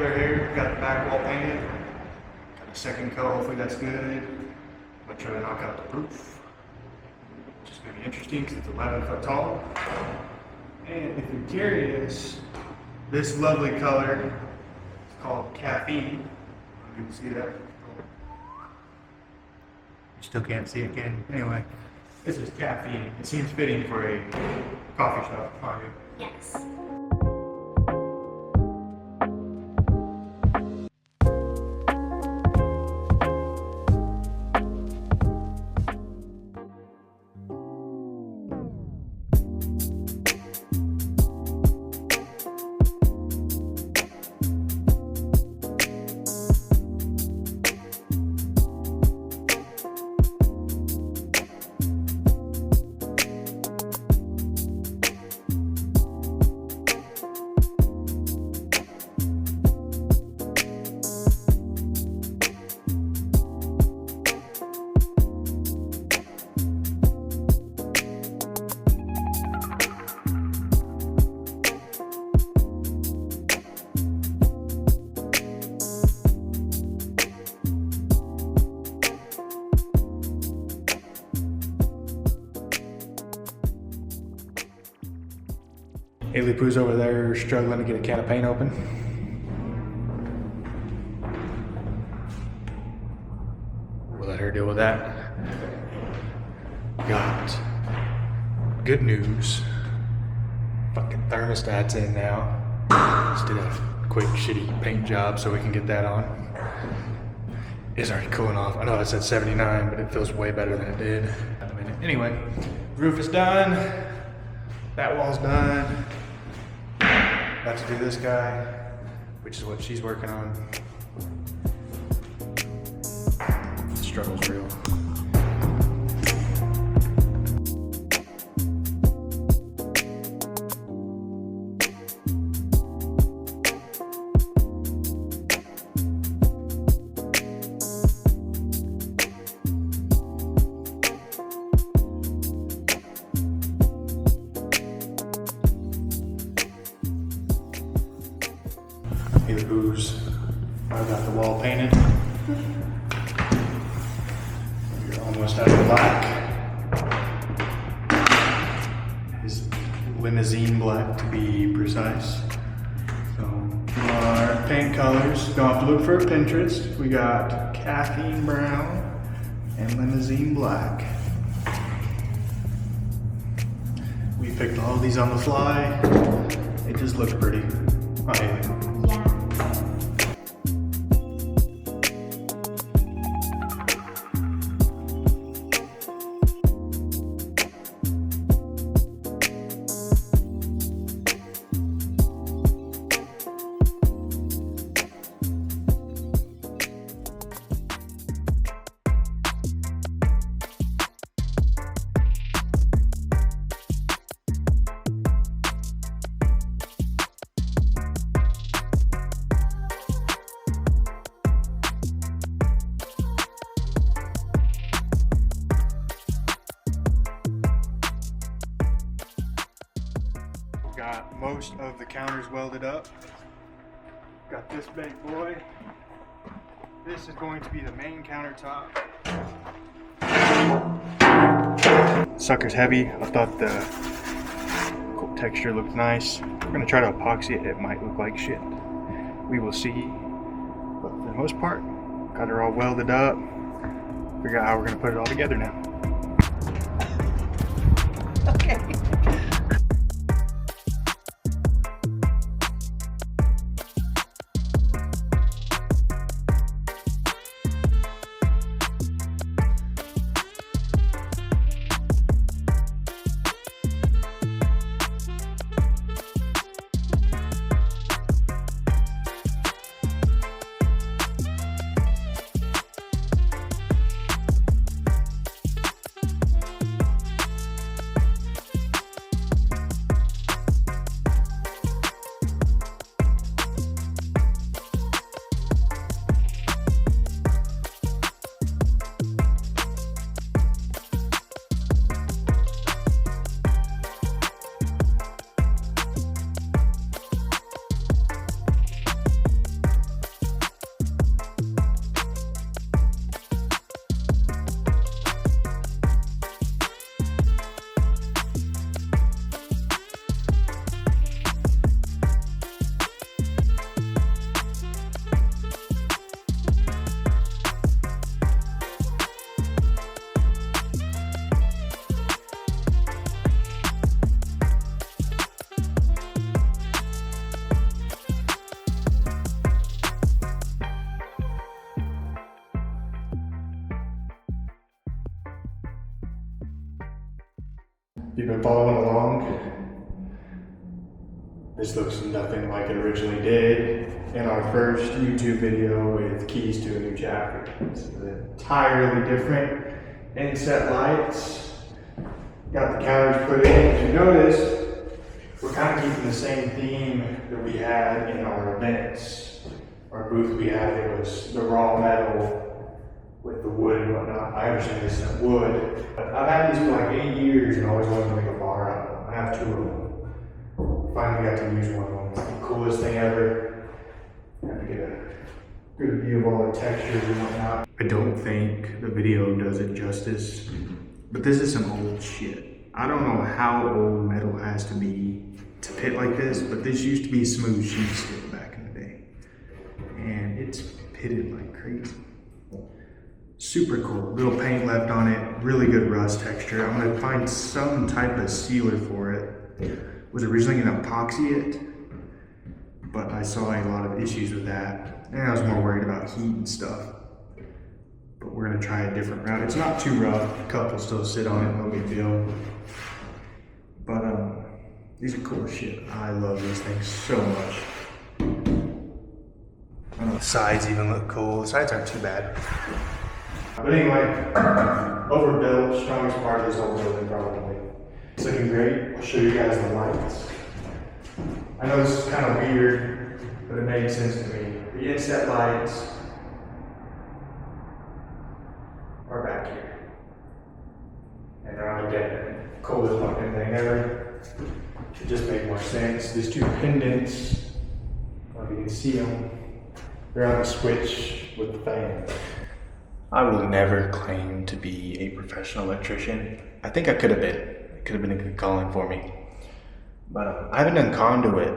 regular here. Got the back wall painted. Got a second coat, hopefully that's good. I'm gonna try to knock out the roof. Which is gonna be interesting because it's 11 foot tall. And if you're curious, this lovely color is called caffeine. You can see that. You still can't see it, can you? Anyway, this is caffeine. It seems fitting for a coffee shop, aren't you? Yes. Haley Pooh's over there struggling to get a can of paint open. We'll let her deal with that. Got good news. Fucking thermostat's in now. Just did a quick shitty paint job so we can get that on. It's already cooling off. I know I said 79, but it feels way better than it did. Anyway, roof is done. That wall's done. About to do this guy, which is what she's working on. The struggle's real. Haley Pooh's. I got the wall painted. You're almost out of black. Is limousine black to be precise. So our paint colors, don't have to look for a Pinterest. We got caffeine brown and limousine black. We picked all these on the fly. It just looks pretty. Oh, Haley. Yeah. Got most of the counters welded up. Got this big boy. This is going to be the main countertop. Sucker's heavy. I thought the texture looked nice. We're gonna try to epoxy it. It might look like shit. We will see. But for the most part, got her all welded up. Figure out how we're gonna put it all together now. Okay. If you've been following along, this looks nothing like it originally did in our first YouTube video with keys to a new chapter. This is entirely different. Inset lights, got the counters put in. If you notice, we're kind of keeping the same theme that we had in our events. Our booth we had, it was the raw metal with the wood and whatnot. I understand this is wood. I've had these for like 8 years and always wanted to make a bar out of them. I have 2 of them. Finally got to use one of them. It's the coolest thing ever. Got to get a good view of all the textures and whatnot. I don't think the video does it justice, but this is some old shit. I don't know how old metal has to be to pit like this, but this used to be smooth sheet steel back in the day. And it's pitted like crazy. Super cool. Little paint left on it, really good rust texture. I'm gonna find some type of sealer for it. Was originally gonna epoxy it, but I saw a lot of issues with that. And I was more worried about heat and stuff. But we're gonna try a different route. It's not too rough. A couple still sit on it, no big deal. But these are cool as shit. I love these things so much. The sides even look cool. The sides aren't too bad. But anyway, overbuilt, strongest part of this whole building probably. It's looking great. I'll show you guys the lights. I know this is kind of weird, but it made sense to me. The inset lights are back here. And they're on a dead. Coolest fucking thing ever. It just made more sense. These 2 pendants, I don't know if you can see them, they're on the switch with the fan. I will never claim to be a professional electrician. I think I could have been. It could have been a good calling for me. But I haven't done conduit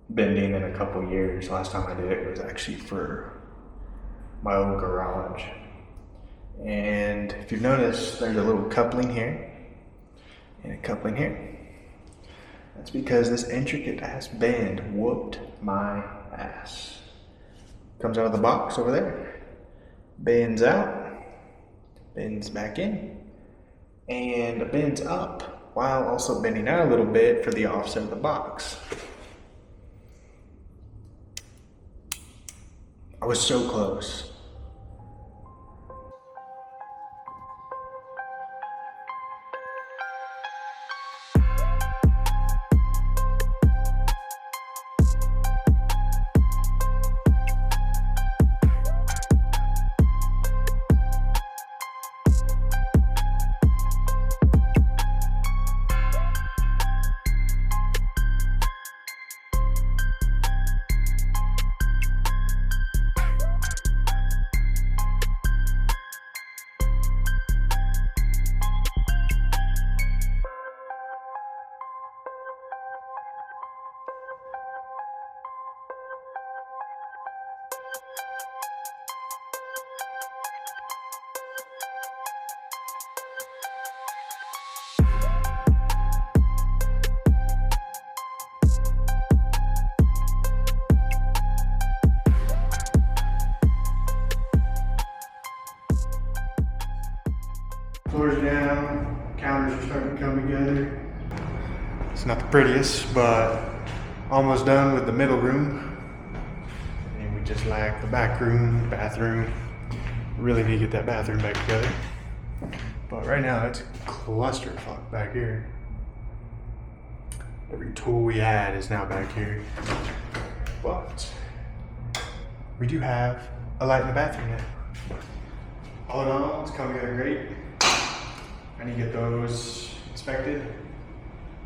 bending in a couple years. Last time I did it was actually for my old garage. And if you've noticed, there's a little coupling here and a coupling here. That's because this intricate ass bend whooped my ass. Comes out of the box over there. Bends out, bends back in, and bends up while also bending out a little bit for the offset of the box. I was so close. Floor's down, counters are starting to come together. It's not the prettiest, but almost done with the middle room. And we just lack the back room, bathroom. Really need to get that bathroom back together. But right now it's a clusterfuck back here. Every tool we had is now back here. But we do have a light in the bathroom now. All in all, it's coming together great. I need to get those inspected.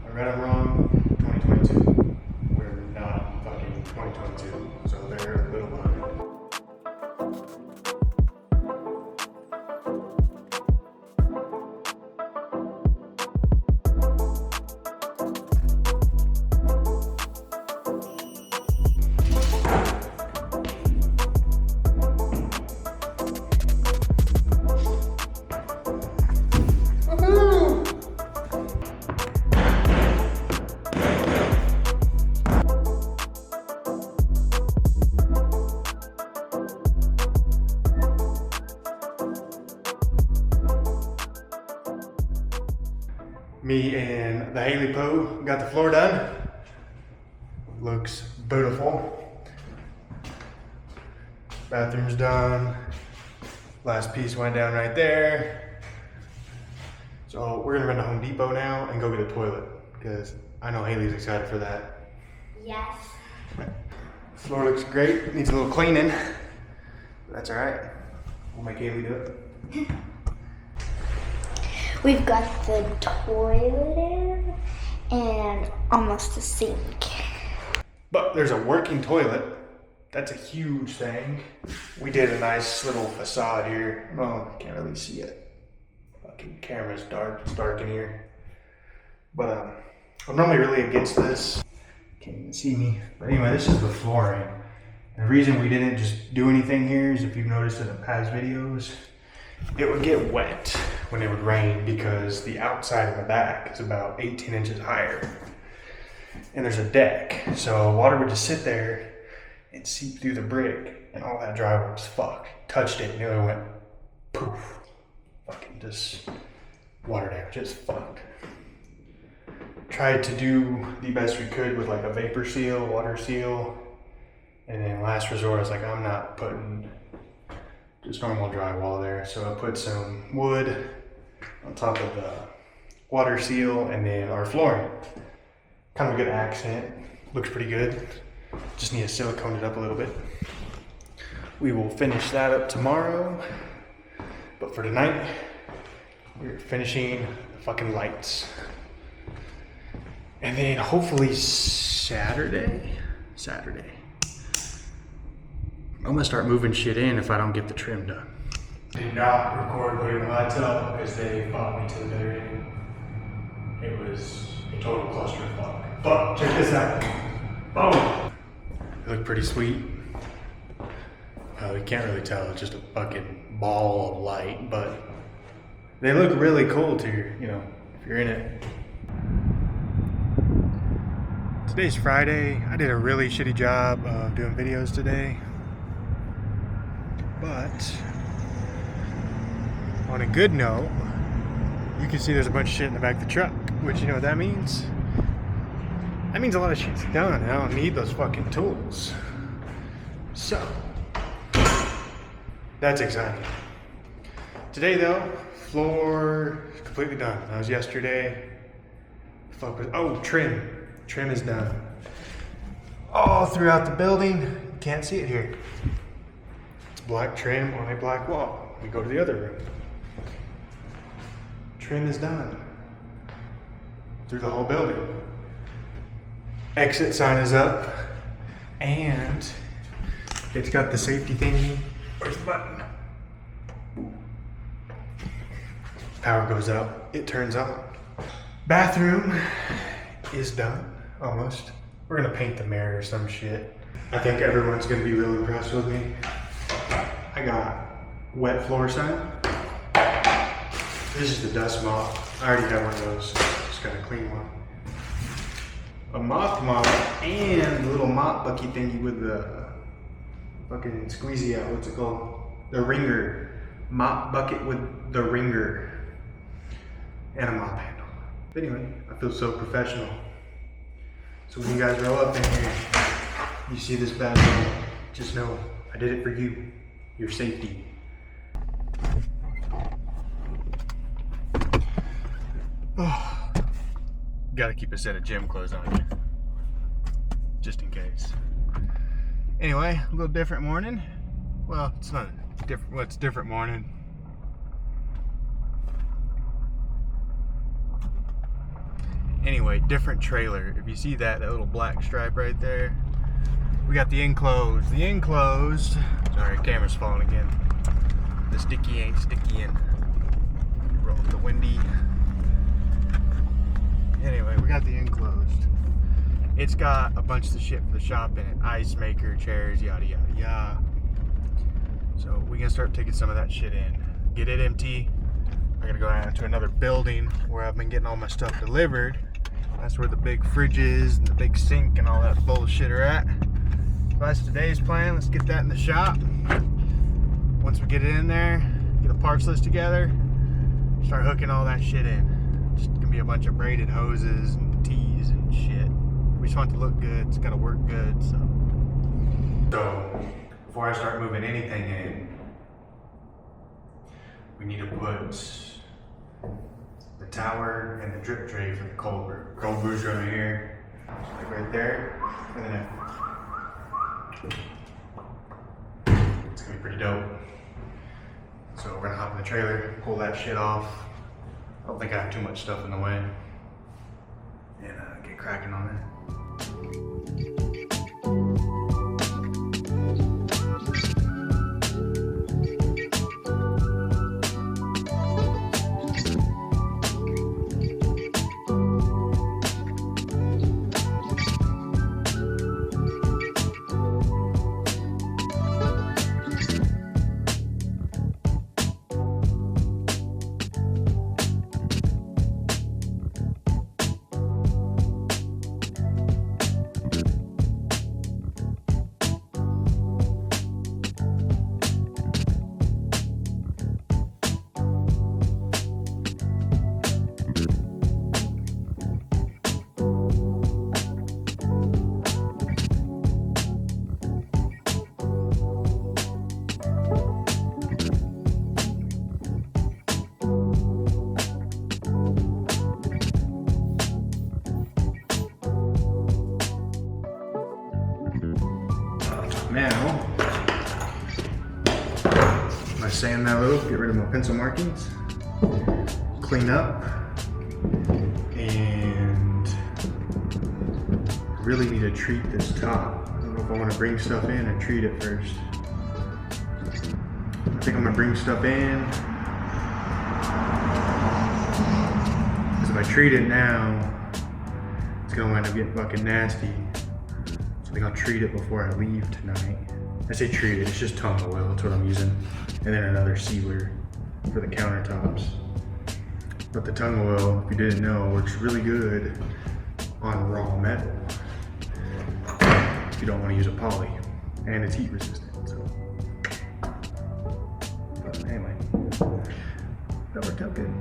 I read them wrong. 2022. We're not fucking 2022, so they're a little behind. Me and the Haley Poe got the floor done. Looks beautiful. Bathroom's done. Last piece went down right there. So we're gonna run to Home Depot now and go get a toilet because I know Haley's excited for that. Yes. Floor looks great. Needs a little cleaning. That's all right. We'll make Haley do it. We've got the toilet in and almost a sink. But there's a working toilet. That's a huge thing. We did a nice little facade here. Oh, can't really see it. Fucking camera's dark. It's dark in here. But I'm normally really against this. Can't even see me. But anyway, this is the flooring. And the reason we didn't just do anything here is, if you've noticed in the past videos, it would get wet when it would rain because the outside and the back is about 18 inches higher. And there's a deck, so water would just sit there and seep through the brick, and all that drywall was fucked. Touched it and it went poof. Fucking just water damage. It's fucked. Tried to do the best we could with like a vapor seal, water seal, and then last resort I was like, I'm not putting just normal drywall there, so I put some wood on top of the water seal and then our flooring. Kind of a good accent, looks pretty good. Just need to silicone it up a little bit. We will finish that up tomorrow, but for tonight, we're finishing the fucking lights. And then hopefully Saturday, I'm gonna start moving shit in if I don't get the trim done. Did not record putting the hot tub because they fought me to the very end. It was a total clusterfuck. But check this out. Boom! They look pretty sweet. You can't really tell, it's just a fucking ball of light, but they look really cool too, you know, if you're in it. Today's Friday. I did a really shitty job of doing videos today. But on a good note, you can see there's a bunch of shit in the back of the truck, which, you know what that means? That means a lot of shit's done and I don't need those fucking tools. So, that's exciting. Today though, floor is completely done. That was yesterday. Trim. Trim is done. All throughout the building. You can't see it here. It's black trim on a black wall. We go to the other room. Trim is done. Through the whole building. Exit sign is up. And it's got the safety thingy. Where's the button? Power goes out. It turns on. Bathroom is done. Almost. We're gonna paint the mirror or some shit. I think everyone's gonna be real impressed with me. I got wet floor sign. This is the dust mop. I already got one of those. Just gotta clean one. A mop and a little mop bucket thingy with the fucking squeezy out. What's it called? The ringer. Mop bucket with the ringer. And a mop handle. But anyway, I feel so professional. So when you guys roll up in here, you see this bad boy, just know I did it for you, your safety. Oh, gotta keep a set of gym clothes on you, just in case. Anyway, a little different morning. Well, it's not a different. Well, it's a different morning. Anyway, different trailer. If you see that little black stripe right there, we got the enclosed. The enclosed. Sorry, camera's falling again. The sticky ain't sticky in. Roll the windy. Anyway, we got the enclosed. It's got a bunch of the shit for the shop in it. Ice maker, chairs, yada yada yada. So we're gonna start taking some of that shit in. Get it empty. I'm gonna go out to another building where I've been getting all my stuff delivered. That's where the big fridges and the big sink and all that bullshit are at. So that's today's plan. Let's get that in the shop. Once we get it in there, get a parts list together, start hooking all that shit in. Just gonna be a bunch of braided hoses and tees and shit. We just want it to look good. It's gotta work good, so. So, before I start moving anything in, we need to put the tower and the drip tray for the cold brew. Cold brew's right here, like right there, and then it's gonna be pretty dope. So we're gonna hop in the trailer, pull that shit off. I don't think I have too much stuff in the way, and get cracking on it. Now, I sand that little, get rid of my pencil markings, clean up, and really need to treat this top. I don't know if I want to bring stuff in or treat it first. I think I'm gonna bring stuff in, because if I treat it now, it's gonna wind up getting fucking nasty. I think I'll treat it before I leave tonight. I say treat it, it's just tung oil, that's what I'm using. And then another sealer for the countertops. But the tung oil, if you didn't know, works really good on raw metal. If you don't want to use a poly. And it's heat resistant, so. But anyway, that worked out good.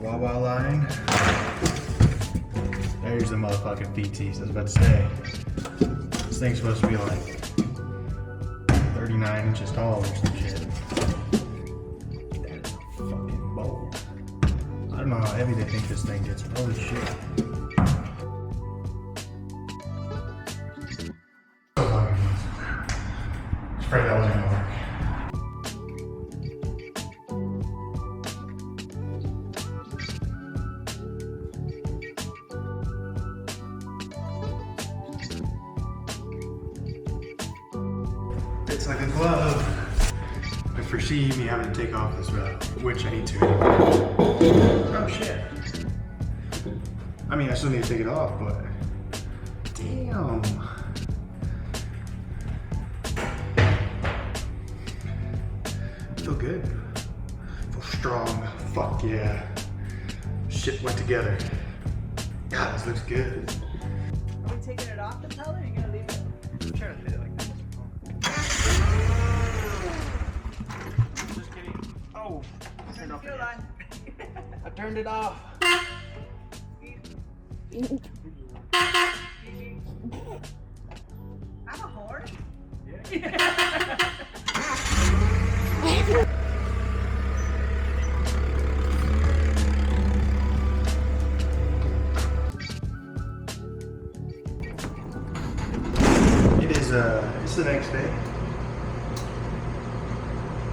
Wawa line. There's the motherfucking feetsies, I was about to say. This thing's supposed to be like 39 inches tall or some shit. That's fucking bold. I don't know how heavy they think this thing gets, but holy shit. So fucking easy. I was afraid that wasn't gonna work. It's like a glove. I foresee me having to take off this rope, which I need to. Oh shit. I mean, I still need to take it off, but damn. Feel good. Feel strong. Fuck yeah. Shit went together. God, this looks good. Are we taking it off the pellet or are you gonna leave it? I'm trying to fit it like this. Just kidding. Oh, Turn the fuel on. I turned it off. I'm a whore. It's the next day.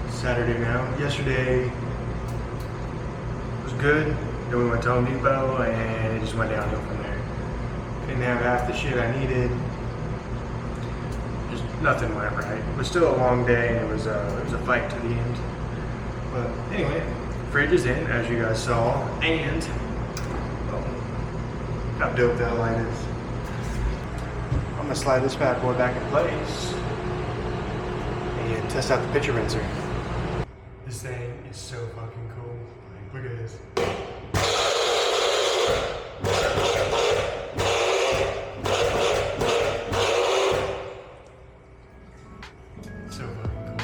Saturday now. Yesterday was good. Then we went to Home Depot and it just went downhill from there. Didn't have half the shit I needed. Just nothing went right. It was still a long day and it was a fight to the end. But anyway, fridge is in, as you guys saw, and how dope that light is. I'm gonna slide this bad boy back in place and test out the pitcher rinser. This thing is so fucking cool. Like, look at this. So fucking cool.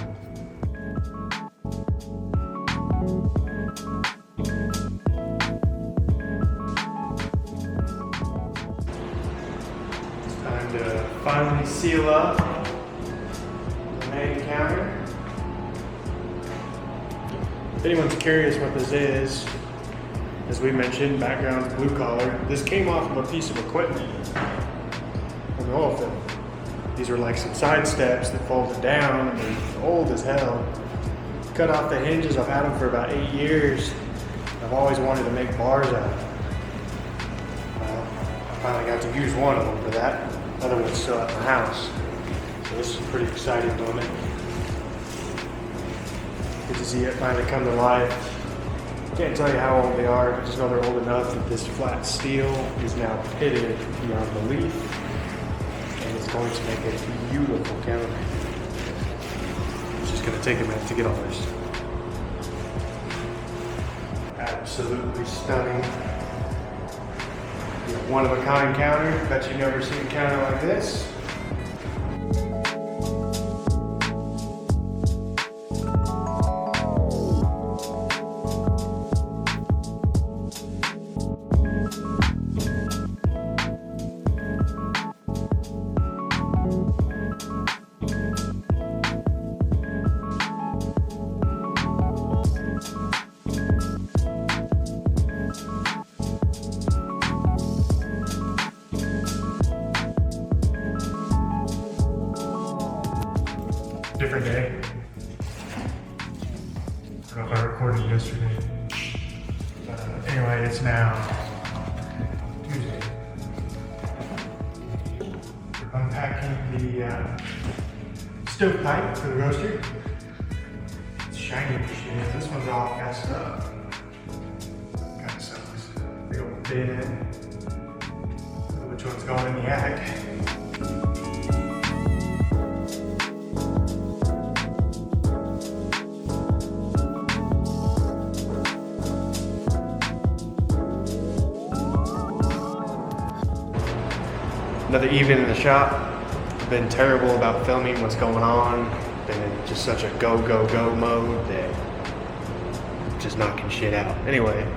finally seal up the main counter. If anyone's curious what this is, as we mentioned, background's blue collar. This came off of a piece of equipment. I don't know if these were like some side steps that folded down and they're old as hell. Cut off the hinges. I've had them for about 8 years. I've always wanted to make bars out of them. Well, I finally got to use one of them for that. The other one's still at my house. So this is a pretty exciting moment. Good to see it finally come to life. Can't tell you how old they are, I just know they're old enough that this flat steel is now pitted beyond belief. And it's going to make a beautiful counter. It's just going to take a minute to get all this. Absolutely stunning. One of a kind counter. Bet you've never seen a counter like this. Different day. I don't know if I recorded yesterday. But anyway, it's now Tuesday. We're unpacking the stovepipe for the roaster. It's shiny as shit. This one's all messed up. Kind of sucks. Big old bit in. Which one's going in the attic? Another evening in the shop. Been terrible about filming what's going on. Been in just such a go, go, go mode that just knocking shit out. Anyway,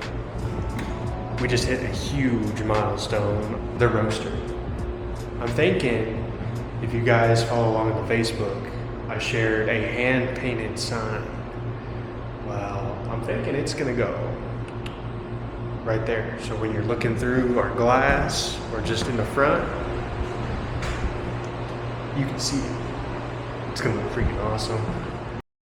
we just hit a huge milestone, the roaster. I'm thinking, if you guys follow along on the Facebook, I shared a hand-painted sign. Well, I'm thinking it's gonna go right there. So when you're looking through our glass or just in the front, you can see it. It's gonna look freaking awesome.